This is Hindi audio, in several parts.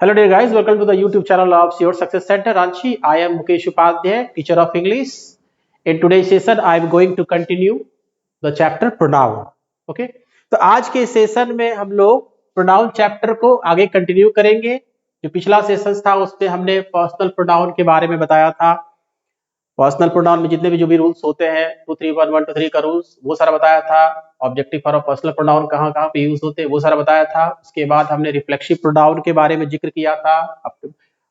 Hello dear guys, welcome to the YouTube channel of Your Success Center. Ranchi, I am Mukesh Upadhyay, teacher of English. In today's session, I am going to continue the chapter pronoun. Okay? तो आज के सेशन में हम लोग प्रोनाउन चैप्टर को आगे कंटिन्यू करेंगे। जो पिछला सेशन था उसमें हमने पर्सनल प्रोनाउन के बारे में बताया था। पर्सनल प्रोनाउन में जितने भी जो भी रूल्स होते हैं 231 1 2 3 का रूल्स वो सारा बताया था। Objective form of personal pronoun कहाँ कहाँ पे यूज होते हैं वो सारा बताया था। उसके बाद हमने रिफ्लेक्सिव प्रोनाउन के बारे में जिक्र किया था।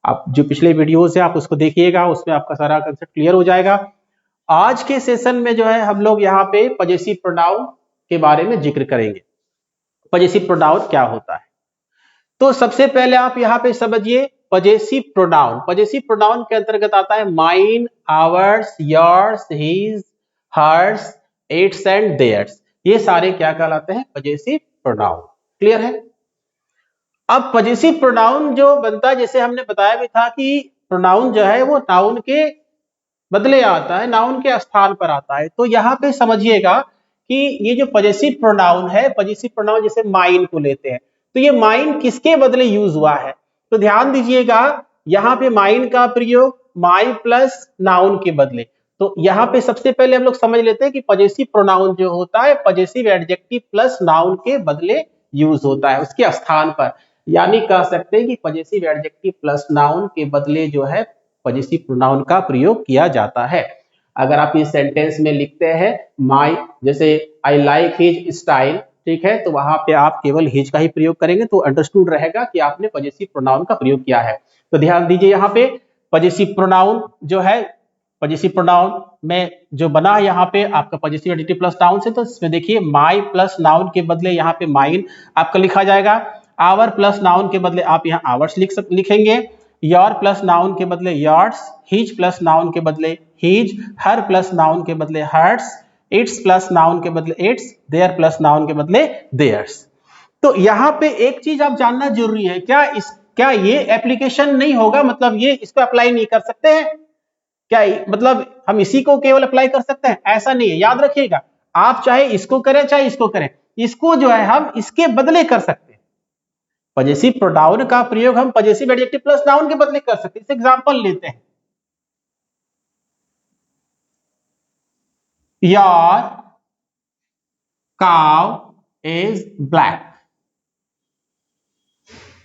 आप जो पिछले वीडियोस है आप उसको देखिएगा, उसमें आपका सारा कंसेप्ट क्लियर हो जाएगा। आज के सेशन में जो है हम लोग यहाँ पे पजेसिव प्रोनाउन के बारे में जिक्र करेंगे। पजेसिव प्रोनाउन क्या होता है? तो सबसे पहले आप यहाँ पे समझिए पजेसिव प्रोनाउन। पजेसिव प्रोनाउन के अंतर्गत आता है mine, ours, yours, his, hers, its and theirs. ये सारे क्या कहलाते हैं? Possessive pronoun. क्लियर है? अब पजेसिव प्रोनाउन जो बनता है, जैसे हमने बताया भी था कि प्रोनाउन जो है वो नाउन के बदले आता है, नाउन के स्थान पर आता है। तो यहाँ पे समझिएगा कि ये जो पजेसिव प्रोनाउन है, पजेसिव प्रोनाउन जैसे माइन को लेते हैं, तो ये माइन किसके बदले यूज हुआ है? तो ध्यान दीजिएगा, यहाँ पे माइन का प्रयोग माई प्लस नाउन के बदले। तो यहाँ पे सबसे पहले हम लोग समझ लेते हैं कि पजेसिव प्रोनाउन जो होता है पजेसिव एडजेक्टिव प्लस नाउन के बदले यूज होता है, उसके स्थान पर। यानी कह सकते हैं कि पजेसिव एडजेक्टिव प्लस नाउन के बदले जो है पजेसिव प्रोनाउन का प्रयोग किया जाता है। अगर आप इस सेंटेंस में लिखते हैं माई, जैसे आई लाइक हिज स्टाइल, ठीक है, तो वहां पे आप केवल हिज का ही प्रयोग करेंगे तो अंडरस्टूड रहेगा कि आपने पजेसिव प्रोनाउन का प्रयोग किया है। तो ध्यान दीजिए, यहाँ पे पजेसिव प्रोनाउन जो है, पजेसिव प्रोनाउन में जो बना यहाँ पे आपका पजेसिव एडजेक्टिव प्लस नाउन से, तो इसमें देखिए माई प्लस नाउन के बदले यहाँ पे माइन आपका लिखा जाएगा। आवर प्लस नाउन के बदले आप यहाँ आवर्स लिखेंगे। योर प्लस नाउन के बदले योर्स, हिज प्लस नाउन के बदले हिज, हर प्लस नाउन के बदले हर्स, इट्स प्लस नाउन के बदले इट्स, देयर प्लस नाउन के बदले देयर्स। तो यहाँ पे एक चीज आप जानना जरूरी है, क्या ये एप्लीकेशन नहीं होगा, मतलब ये इसको अप्लाई नहीं कर सकते हैं क्या? मतलब हम इसी को केवल अप्लाई कर सकते हैं? ऐसा नहीं है, याद रखिएगा। आप चाहे इसको करें चाहे इसको करें, इसको जो है हम इसके बदले कर सकते हैं। पजेसिव प्रोनाउन का प्रयोग हम पजेसिव एडजेक्टिव प्लस नाउन के बदले कर सकते हैं। इस एग्जांपल लेते हैं, your cow is black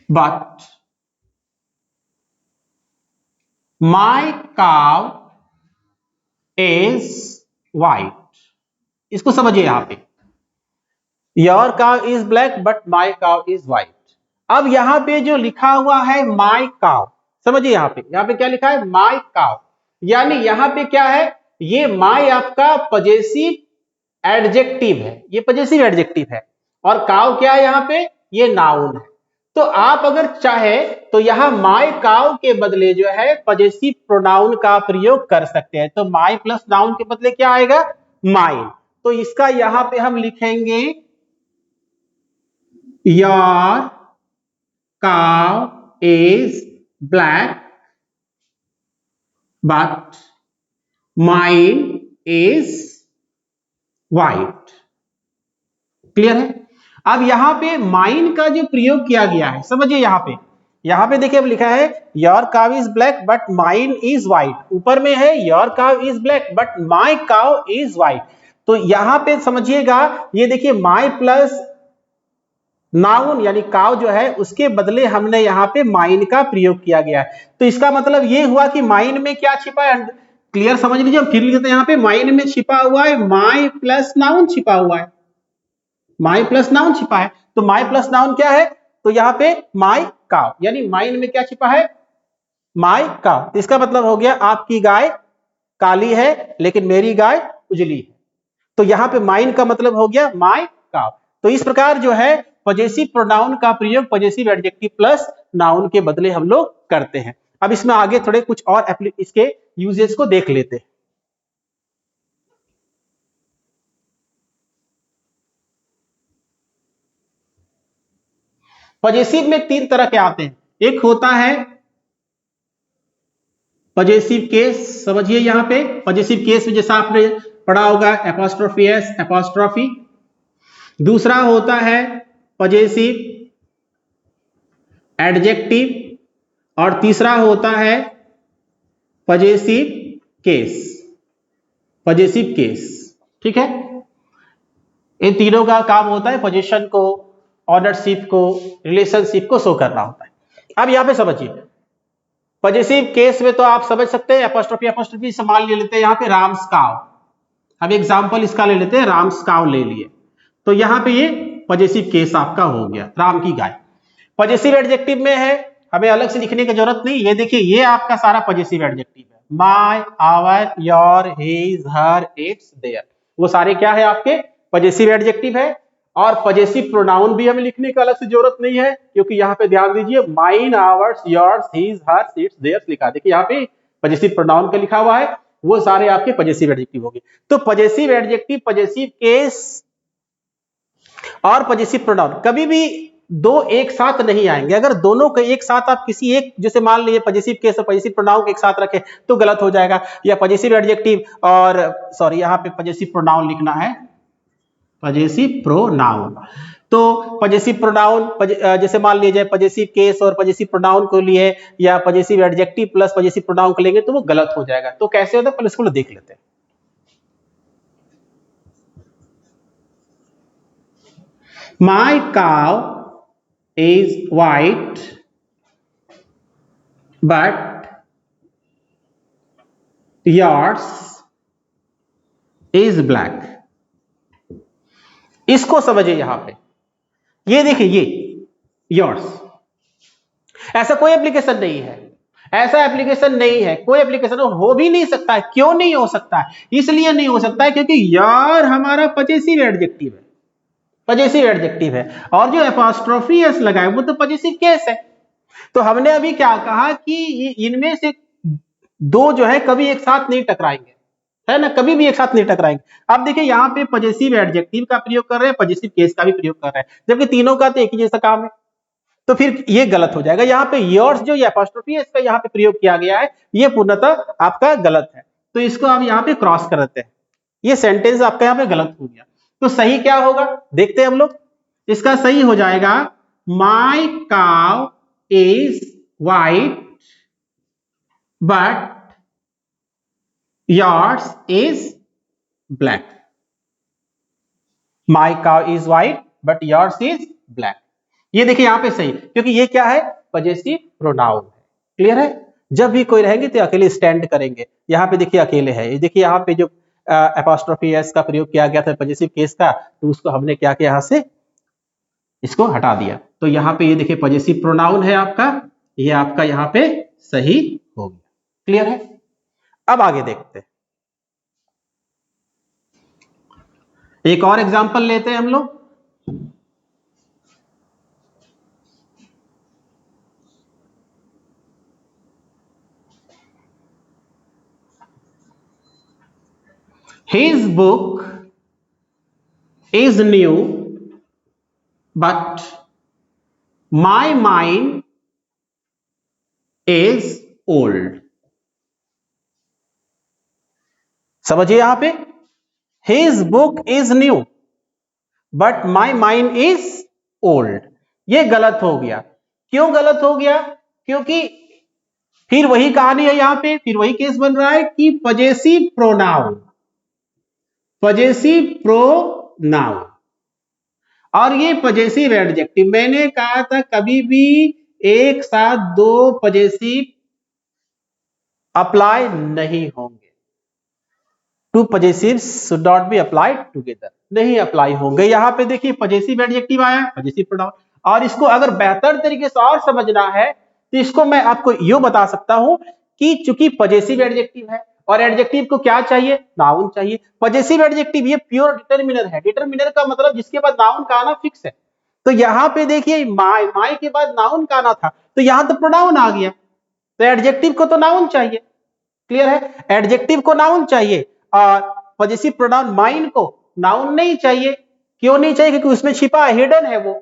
but my cow is white. इसको समझिए, यहां पे your cow is black but my cow is white. अब यहां पे जो लिखा हुआ है माई काउ, समझिए यहां पे क्या लिखा है? माई काउ। यानी यहां पे क्या है? ये माई आपका पजेसिव एडजेक्टिव है, ये पजेसिव एडजेक्टिव है, और काउ क्या है यहाँ पे? ये नाउन है। तो आप अगर चाहे तो यहां माई काउ के बदले जो है पजेसिव प्रोनाउन का प्रयोग कर सकते हैं। तो माई प्लस नाउन के बदले क्या आएगा? माइन। तो इसका यहां पे हम लिखेंगे your cow is black but mine is white. Clear है? अब यहां पे माइन का जो प्रयोग किया गया है, समझिए यहां पे देखिए अब लिखा है your cow is black but mine is white. ऊपर में है your cow is black but my cow is white. तो यहां पे समझिएगा, ये देखिए माई प्लस नाउन यानी काउ जो है उसके बदले हमने यहाँ पे माइन का प्रयोग किया गया है। तो इसका मतलब ये हुआ कि माइन में क्या छिपा है? क्लियर समझ लीजिए। फिर लिखते हैं यहाँ पे माइन में छिपा हुआ है माई प्लस नाउन छिपा हुआ है, माई प्लस नाउन छिपा है। तो माई प्लस नाउन क्या है? तो यहाँ पे माई काउ, यानी माइन में क्या छिपा है? माई काउ। तो इसका मतलब हो गया आपकी गाय काली है लेकिन मेरी गाय उजली है। तो यहाँ पे माइन का मतलब हो गया माई काउ। तो इस प्रकार जो है पजेसिव प्रोनाउन का प्रयोग पजेसिव एडजेक्टिव प्लस नाउन के बदले हम लोग करते हैं। अब इसमें आगे थोड़े कुछ और इसके यूजेस को देख लेते हैं। पजेसिव में 3 तरह के आते हैं। एक होता है पजेसिव केस, समझिए यहां पे पजेसिव केस में जैसा आपने पढ़ा होगा एपोस्ट्रोफी एस एपोस्ट्रोफी। दूसरा होता है पजेसिव एडजेक्टिव और तीसरा होता है पजेसिव केस, पजेसिव केस। ठीक है, इन तीनों का काम होता है पोजीशन को, ऑनरशिप को, रिलेशनशिप को शो करना होता है। अब यहां पे समझिए, पजेसिव केस में तो आप समझ सकते हैं एपोस्ट्रोफी एपोस्ट्रोफी समान ले लेते हैं। यहाँ पे राम्स काव, हम एग्जांपल इसका ले लेते हैं, राम्स काव ले लिए, तो यहाँ पे ये पजेसिव केस आपका हो गया, राम की गाय। पजेसिव एडजेक्टिव में है, हमें अलग से लिखने की जरूरत नहीं, ये देखिए ये आपका सारा पजेसिव एडजेक्टिव है, my, our, your, his, her, its, their, वो सारे क्या है आपके पजेसिव एडजेक्टिव है। और पजेसिव प्रोनाउन भी हमें लिखने की अलग से जरूरत नहीं है, क्योंकि यहाँ पे ध्यान दीजिए mine, ours, yours, his, hers, its, theirs लिखा, देखिए यहाँ पे पजेसिव प्रोनाउन का लिखा हुआ है, वो सारे आपके पजेसिव एडजेक्टिव होंगे। तो पजेसिव एडजेक्टिव, पजेसिव केस और पजेसिव प्रोनाउन कभी भी दो एक साथ नहीं आएंगे। अगर दोनों के एक साथ आप किसी एक, जैसे मान लीजिए पजेसिव केस और पजेसिव प्रोनाउन एक साथ रखें तो गलत हो जाएगा, या पजेसिव एडजेक्टिव और सॉरी यहाँ पे पजेसिव प्रोनाउन लिखना है, पजेसिव प्रोनाउन। तो पजेसिव प्रोनाउन जैसे मान लीजिए पजेसिव केस और पजेसिव प्रोनाउन को लिए, या possessive adjective plus possessive pronoun को लेंगे तो वो गलत हो जाएगा। तो कैसे होता है पहले इसको देख लेते हैं। My cow is white but yours is black। इसको समझिए, यहां पे ये देखिए, ये yours, ऐसा कोई एप्लीकेशन नहीं है, ऐसा एप्लीकेशन नहीं है, कोई एप्लीकेशन हो भी नहीं सकता है। क्यों नहीं हो सकता है? इसलिए नहीं हो सकता है क्योंकि यार हमारा पजेसिव एडजेक्टिव है, पजेसिव एडजेक्टिव है, और जो एपोस्ट्रोफी एस लगाए वो तो पजेसिव केस है। तो हमने अभी क्या कहा कि इनमें से दो जो है कभी एक साथ नहीं टकराएंगे, है ना, कभी भी एक साथ नहीं टकराएंगे। अब देखिए यहाँ पे पजेसिव एडजेक्टिव का प्रयोग कर रहे हैं, पजेसिव केस का भी प्रयोग कर रहे हैं, जबकि तीनों का तो एक ही जैसा काम है, तो फिर ये गलत हो जाएगा। यहाँ पे योर्स जो एपोस्ट्रोफी है इसका यहाँ पे प्रयोग किया गया है, ये पूर्णतः आपका गलत है, तो इसको आप यहाँ पे क्रॉस कर देते हैं, ये सेंटेंस आपका यहाँ पे गलत हो गया। तो सही क्या होगा देखते हैं हम लोग, इसका सही हो जाएगा my cow is white but yours is black. My cow is white but yours is black, ये देखिए यहां पे सही, क्योंकि ये क्या है पजेसिव प्रोनाउन है। क्लियर है? जब भी कोई रहेंगे तो अकेले स्टैंड करेंगे, यहाँ पे देखिए अकेले है, देखिए यहाँ पे जो एपोस्ट्रोफी एस का प्रयोग किया गया था पजेसिव केस का, तो उसको हमने क्या किया, यहां से इसको हटा दिया। तो यहाँ पे ये देखिए पजेसिव प्रोनाउन है आपका, ये आपका यहाँ पे सही हो गया। क्लियर है? अब आगे देखते हैं, एक और एग्जांपल लेते हैं हम लोग। His book is new but my mind is old। समझिए यहां पे His book is new but my mind is old, ये गलत हो गया। क्यों गलत हो गया? क्योंकि फिर वही कहानी है, यहां पे फिर वही केस बन रहा है कि पजेसिव प्रोनाउन, पजेसिव प्रोनाउन और ये पजेसिव एडजेक्टिव, मैंने कहा था कभी भी एक साथ दो पजेसिव अप्लाई नहीं होंगे, two possessive should not be applied together, नहीं अप्लाई होंगे। यहां पे देखिए पजेसिव एडजेक्टिव आया, पजेसिव प्रोनाउन, और इसको अगर बेहतर तरीके से और समझना है तो इसको मैं आपको यूं बता सकता हूं कि चूंकि पजेसिव एडजेक्टिव है और एडजेक्टिव को क्या चाहिए, नाउन चाहिए। पजेसिव एडजेक्टिव ये प्योर डिटरमिनर है, डिटरमिनर का मतलब जिसके बाद नाउन का आना फिक्स है। तो यहाँ पे देखिए माय, माय के बाद नाउन का आना था, तो यहां तो प्रोनाउन आ गया, तो एडजेक्टिव को तो नाउन चाहिए। क्लियर है? एडजेक्टिव को नाउन चाहिए और पजेसिव प्रोनाउन माइन को नाउन नहीं चाहिए। क्यों नहीं चाहिए? क्योंकि उसमें छिपा हिडन है वो।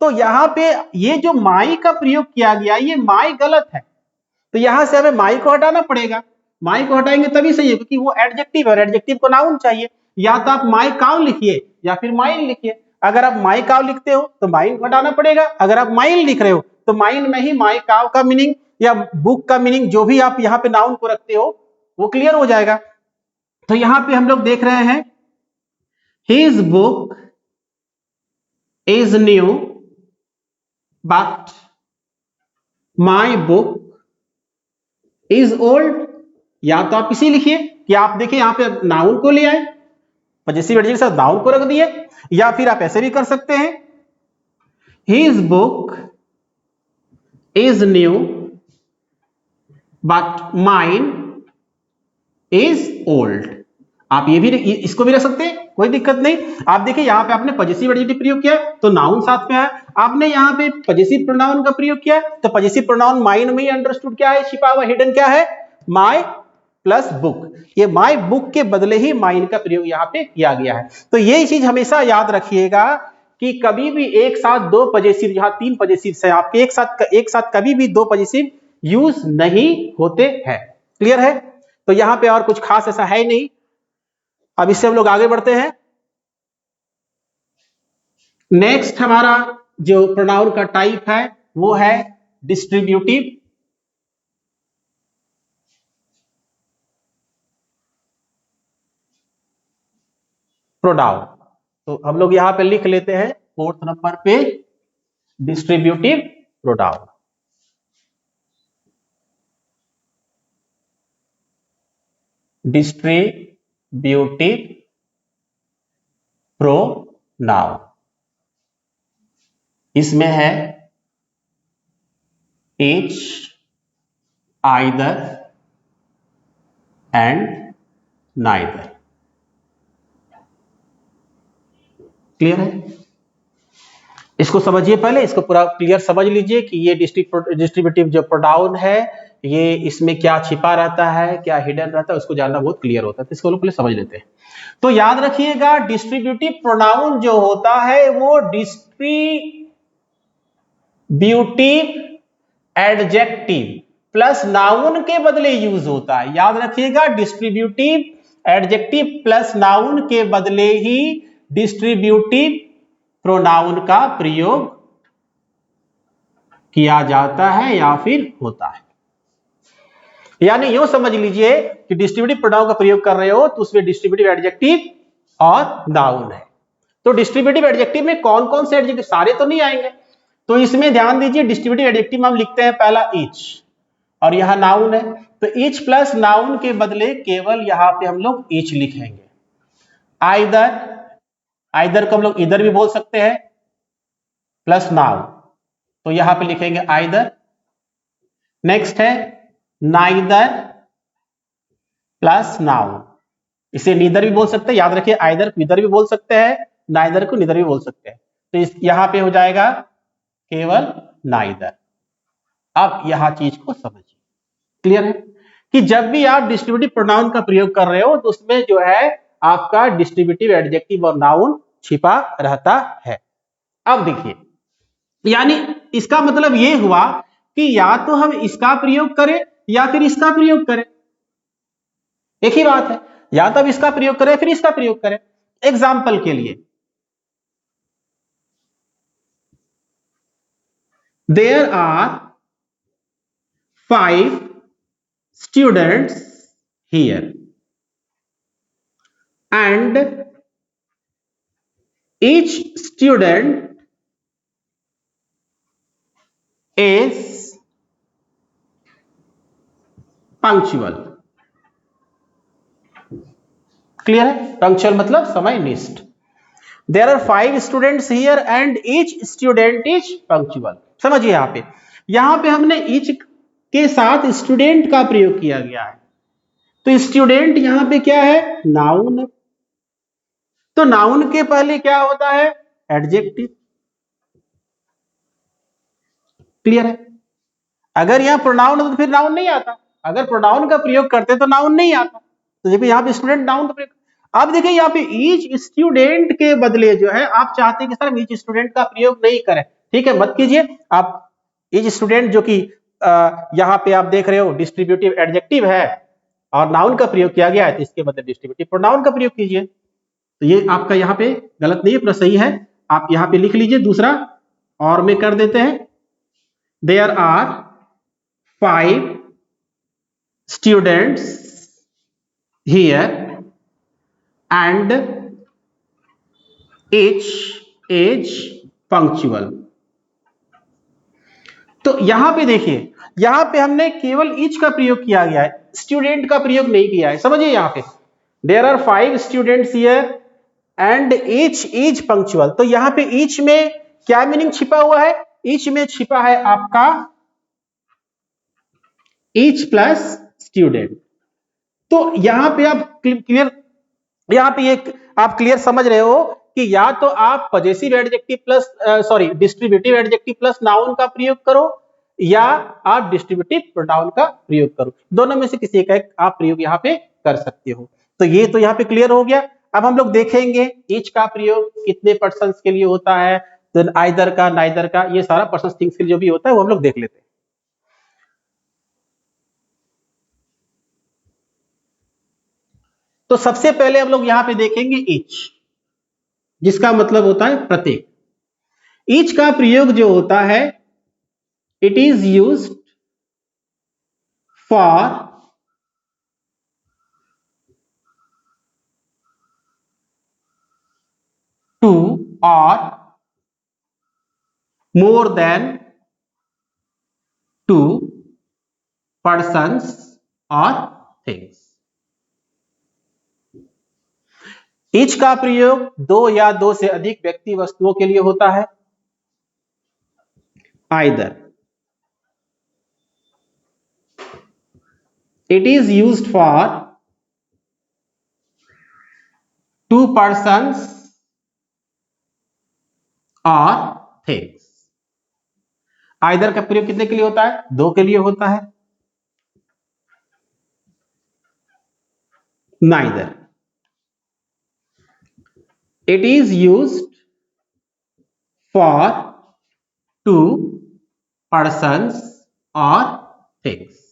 तो यहाँ पे ये जो माई का प्रयोग किया गया, ये माई गलत है, तो यहां से हमें माई को हटाना पड़ेगा। माई को हटाएंगे तभी सही है, क्योंकि वो एडजेक्टिव है और एडजेक्टिव को नाउन चाहिए। या तो आप माई काउ लिखिए या फिर माइन लिखिए। अगर आप माई काउ लिखते हो तो माइन को हटाना पड़ेगा, अगर आप माइन लिख रहे हो तो माइन में ही माई काउ का मीनिंग या बुक का मीनिंग जो भी आप यहाँ पे नाउन को रखते हो वो क्लियर हो जाएगा। तो यहां पे हम लोग देख रहे हैं his book is new but my book is old। या तो आप इसी लिखिए कि आप देखिए यहां पे नाउन को ले आए, पजेसिव एडजेक्टिव के साथ नाउन को रख दिए, या फिर आप ऐसे भी कर सकते हैं his book is new but mine is old। आप ये भी इसको भी रख सकते हैं, कोई दिक्कत नहीं। आप देखिए यहाँ पे आपने पजेसिव एडजेक्टिव प्रयोग किया तो नाउन साथ में आया, आपने यहाँ पे पजेसिव प्रोनाउन का प्रयोग किया तो पजेसिव प्रोनाउन माइन में अंडरस्टूड क्या है, छिपा हुआ हिडन क्या है, माय प्लस बुक। ये माय बुक के बदले ही माइन का प्रयोग यहाँ पे किया गया है। तो ये चीज हमेशा याद रखिएगा कि कभी भी एक साथ दो पजेसिव, यहाँ तीन पजेसिव है आपके, एक साथ कभी भी दो पजेसिव यूज नहीं होते हैं। क्लियर है? तो यहाँ पे और कुछ खास ऐसा है नहीं। अब इससे हम लोग आगे बढ़ते हैं। नेक्स्ट हमारा जो प्रोनाउन का टाइप है वो है डिस्ट्रीब्यूटिव प्रोनाउन। तो हम लोग यहां पे लिख लेते हैं 4th नंबर पे डिस्ट्रीब्यूटिव प्रोनाउन। डिस्ट्रीब्यूटिव प्रोनाउन, इसमें है each, either and neither। Clear है? इसको समझिए, पहले इसको पूरा क्लियर समझ लीजिए कि ये डिस्ट्रीब्यूटिव जो प्रोनाउन है ये इसमें क्या छिपा रहता है, क्या हिडन रहता है, उसको जानना बहुत क्लियर होता है। तो इसको लोग पहले समझ लेते हैं। तो याद रखिएगा डिस्ट्रीब्यूटिव प्रोनाउन जो होता है वो डिस्ट्रीब्यूटिव एडजेक्टिव प्लस नाउन के बदले यूज होता है। याद रखिएगा डिस्ट्रीब्यूटिव एडजेक्टिव प्लस नाउन के बदले ही डिस्ट्रीब्यूटिव प्रोनाउन का प्रयोग किया जाता है या फिर होता है। यानी यूं समझ लीजिए कि डिस्ट्रीब्यूटिव प्रोनाउन का प्रयोग कर रहे हो तो उसमें डिस्ट्रीब्यूटिव एडजेक्टिव और नाउन है। तो डिस्ट्रीब्यूटिव एडजेक्टिव में कौन कौन से एडजेक्टिव, सारे तो नहीं आएंगे, तो इसमें ध्यान दीजिए डिस्ट्रीब्यूटिव एडजेक्टिव हम लिखते हैं पहला ईच, और यहां नाउन है तो ईच प्लस नाउन के बदले केवल यहां पे हम लोग ईच लिखेंगे। आइदर, आइदर को हम लोग इधर भी बोल सकते हैं प्लस नाउन, तो यहां पे लिखेंगे आइदर। नेक्स्ट है नाइदर प्लस नाउन, इसे नीदर भी बोल सकते हैं। याद रखिए आइदर को इधर भी बोल सकते हैं, नाइदर को निदर भी बोल सकते हैं। तो यहां पे हो जाएगा केवल नाइदर। अब यहां चीज को समझिए, क्लियर है कि जब भी आप डिस्ट्रीब्यूटिव प्रोनाउन का प्रयोग कर रहे हो तो उसमें जो है आपका डिस्ट्रीब्यूटिव एडजेक्टिव और नाउन छिपा रहता है। अब देखिए, यानी इसका मतलब यह हुआ कि या तो हम इसका प्रयोग करें या फिर इसका प्रयोग करें, एक ही बात है। या तो अब इसका प्रयोग करें फिर इसका प्रयोग करें। एग्जाम्पल के लिए, there are 5 students here and each student is punctual। Clear है? पंक्चुअल मतलब समयनिष्ठ। There are 5 students here and each student is punctual। समझिए यहां पे हमने each के साथ स्टूडेंट का प्रयोग किया गया है, तो स्टूडेंट यहां पे क्या है, नाउन। तो नाउन के पहले क्या होता है, एडजेक्टिव। क्लियर है? अगर यहां प्रोनाउन हो तो फिर नाउन नहीं आता, अगर प्रोनाउन का प्रयोग करते तो नाउन नहीं आता। तो देखिए यहां पे स्टूडेंट नाउन का प्रयोग। अब देखिए यहाँ पे ईच स्टूडेंट के बदले जो है आप चाहते हैं कि सर ईच स्टूडेंट का प्रयोग नहीं करें, ठीक है, मत कीजिए। आप ईच स्टूडेंट जो कि यहाँ पे आप देख रहे हो डिस्ट्रीब्यूटिव एडजेक्टिव है और नाउन का प्रयोग किया गया है, तो इसके बदले डिस्ट्रीब्यूटिव प्रोनाउन का प्रयोग कीजिए। तो ये आपका यहाँ पे गलत नहीं है, पूरा सही है। आप यहाँ पे लिख लीजिए दूसरा, और में कर देते हैं। There are 5 students here and each is punctual। तो यहां पे देखिए, यहां पे हमने केवल ईच का प्रयोग किया गया है, स्टूडेंट का प्रयोग नहीं किया है। समझिए, यहां पे there are 5 students here and each is punctual. तो यहां पे ईच में क्या मीनिंग छिपा हुआ है? ईच में छिपा है आपका ईच प्लस स्टूडेंट। तो यहां पे आप क्लियर, यहां पे एक आप क्लियर समझ रहे हो कि या तो आप possessive adjective plus distributive adjective plus noun का प्रयोग करो, या आप डिस्ट्रीब्यूटिव प्रोनाउन का प्रयोग करो। दोनों में से किसी का एक आप प्रयोग यहां पे कर सकते हो। तो ये तो यहां पे क्लियर हो गया। अब हम लोग देखेंगे ईच का प्रयोग कितने पर्सन्स के लिए होता है, तो आइदर का, नाइदर का, ये सारा पर्सन्स थिंग्स के लिए जो भी होता है वो हम लोग देख लेते हैं। तो सबसे पहले हम लोग यहां पे देखेंगे ईच, जिसका मतलब होता है प्रत्येक। ईच का प्रयोग जो होता है, it is used for two और मोर देन टू पर्सन्स और थिंग्स। ईच का प्रयोग दो या दो से अधिक व्यक्ति वस्तुओं के लिए होता है। Either it is used for to persons और थिंग्स। आइदर का प्रयोग कितने के लिए होता है? दो के लिए होता है। Neither it is used for to persons और थिंग्स।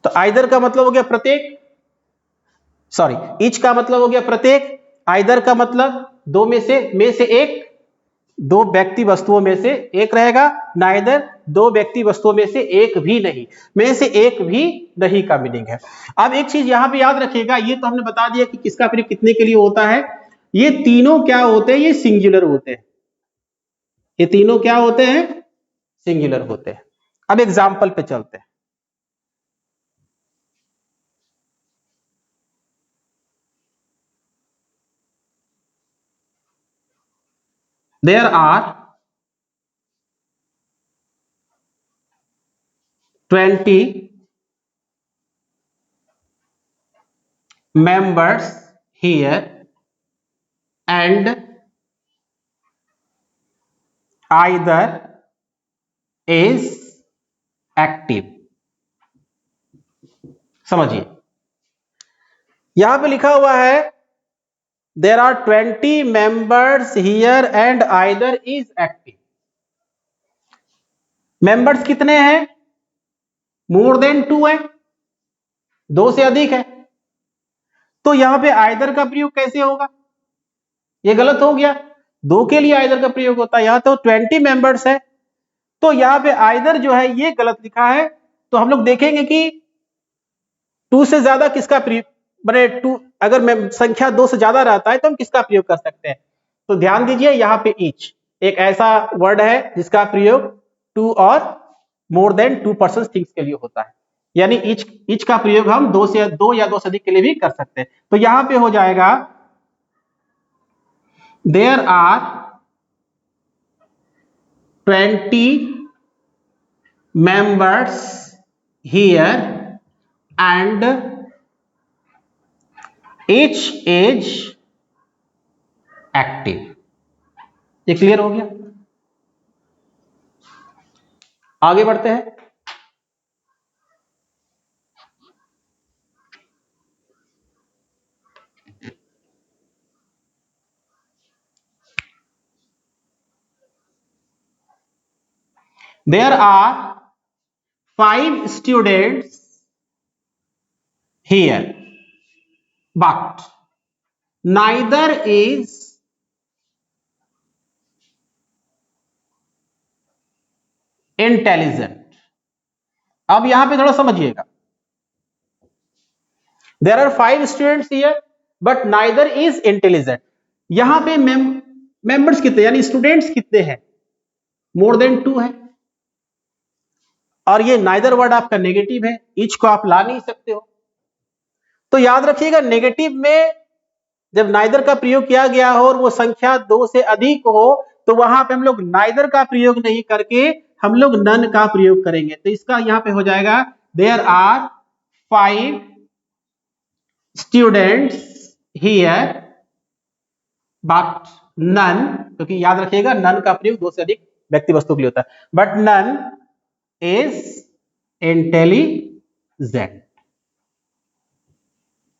तो आइदर का मतलब हो गया प्रत्येक, सॉरी, ईच का मतलब हो गया प्रत्येक, आइदर का मतलब दो में से एक, दो व्यक्ति वस्तुओं में से एक रहेगा। नाइदर दो व्यक्ति वस्तुओं में से एक भी नहीं, में से एक भी नहीं का मीनिंग है। अब एक चीज यहां पे याद रखिएगा, ये तो हमने बता दिया कि किसका प्रयोग कितने के लिए होता है। ये तीनों क्या होते हैं? ये सिंगुलर होते हैं। ये तीनों क्या होते हैं? सिंगुलर होते हैं। अब एग्जाम्पल पे चलते हैं। There are 20 members here and either is active। समझिए, यहां पे लिखा हुआ है there are 20 members here and either is active। Members कितने हैं? मोर देन 2 है, दो से अधिक है। तो यहां पे आइदर का प्रयोग कैसे होगा? ये गलत हो गया। दो के लिए आइदर का प्रयोग होता है, यहां तो 20 मेंबर्स है, तो यहां पे आइदर जो है ये गलत लिखा है। तो हम लोग देखेंगे कि टू से ज्यादा किसका प्रयोग, बने टू, अगर संख्या दो से ज्यादा रहता है तो हम किसका प्रयोग कर सकते हैं। तो ध्यान दीजिए, यहाँ पे ईच एक ऐसा वर्ड है जिसका प्रयोग टू और more than two person things के लिए होता है। यानी ईच का प्रयोग हम दो या दो से अधिक के लिए भी कर सकते हैं। तो यहां पे हो जाएगा there are 20 members here and each is active। ये क्लियर हो गया? आगे बढ़ते हैं। There are 5 students here, but neither is intelligent। अब यहां पे थोड़ा समझिएगा, there are 5 students here but neither is intelligent. यहां पे मेंबर्स कितने यानी स्टूडेंट्स कितने हैं, मोर देन 2 है, और ये नाइदर वर्ड आपका नेगेटिव है, ईच को आप ला नहीं सकते हो। तो याद रखिएगा नेगेटिव में जब नाइदर का प्रयोग किया गया हो और वो संख्या 2 से अधिक हो तो वहां पे हम लोग नाइदर का प्रयोग नहीं करके हम लोग नन का प्रयोग करेंगे। तो इसका यहां पे हो जाएगा there are 5 students here but none, क्योंकि याद रखिएगा नन का प्रयोग 2 से अधिक व्यक्ति वस्तु के लिए होता है, बट नन इज इंटेलिजेंट।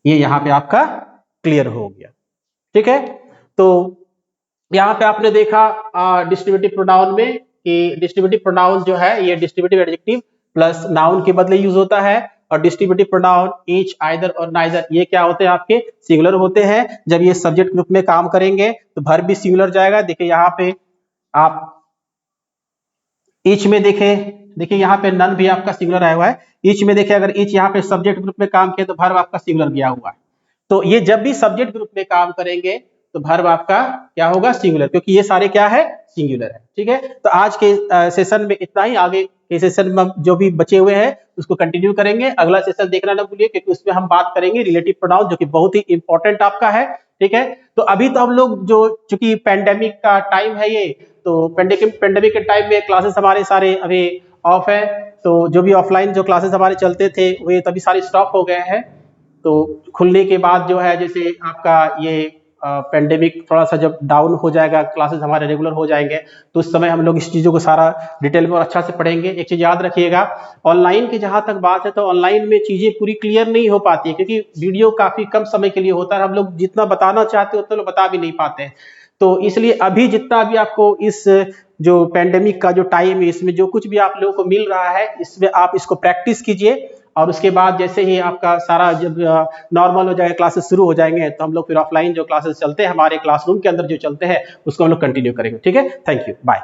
ये यहां पे आपका क्लियर हो गया, ठीक है। तो यहां पे आपने देखा डिस्ट्रीब्यूटिव प्रोनाउन में कि डिस्ट्रीब्यूटिव प्रोनाउन जो है ये डिस्ट्रीब्यूटिव एडजेक्टिव प्लस नाउन के बदले यूज होता है, और डिस्ट्रीब्यूटिव प्रोनाउन ईच, आइदर और नाइदर ये क्या होते हैं आपके सिंगुलर होते हैं। जब ये सब्जेक्ट ग्रुप में काम करेंगे तो वर्ब भी सिंगुलर जाएगा। देखिए यहां पे आप ईच में देखिए यहाँ पे नन भी आपका सिंगुलर आया हुआ है। ईच में देखिए अगर ईच यहाँ पे सब्जेक्ट ग्रुप में काम किया तो वर्ब आपका सिंगुलर गया हुआ है। तो ये जब भी सब्जेक्ट ग्रुप में काम करेंगे तो वर्ब आपका क्या होगा सिंगुलर, क्योंकि ये सारे क्या है सिंगुलर है, ठीक है। तो आज के सेशन में इतना ही, आगे के सेशन में जो भी बचे हुए हैं उसको कंटिन्यू करेंगे। अगला सेशन देखना ना भूलिए क्योंकि उसमें हम बात करेंगे रिलेटिव प्रोनाउन जो कि बहुत ही इंपॉर्टेंट आपका है, ठीक है। तो अभी तो हम लोग जो चूंकि पेंडेमिक का टाइम है ये, तो पेंडेमिक के टाइम में क्लासेस हमारे सारे अभी ऑफ है, तो जो भी ऑफलाइन जो क्लासेस हमारे चलते थे वे तभी सारे स्टॉप हो गए हैं। तो खुलने के बाद जो है जैसे आपका ये पेंडेमिक थोड़ा सा जब डाउन हो जाएगा, क्लासेस हमारे रेगुलर हो जाएंगे, तो उस समय हम लोग इस चीज़ों को सारा डिटेल में और अच्छा से पढ़ेंगे। एक चीज़ याद रखिएगा, ऑनलाइन की जहाँ तक बात है तो ऑनलाइन में चीज़ें पूरी क्लियर नहीं हो पाती है क्योंकि वीडियो काफ़ी कम समय के लिए होता है, हम लोग जितना बताना चाहते हैं उतना लोग बता भी नहीं पाते हैं। तो इसलिए अभी जितना भी आपको इस जो पेंडेमिक का जो टाइम है इसमें जो कुछ भी आप लोगों को मिल रहा है इसमें आप इसको प्रैक्टिस कीजिए, और उसके बाद जैसे ही आपका सारा जब नॉर्मल हो जाएगा, क्लासेस शुरू हो जाएंगे, तो हम लोग फिर ऑफलाइन जो क्लासेस चलते हैं हमारे क्लासरूम के अंदर जो चलते हैं उसको हम लोग कंटिन्यू करेंगे, ठीक है। Thank you, bye.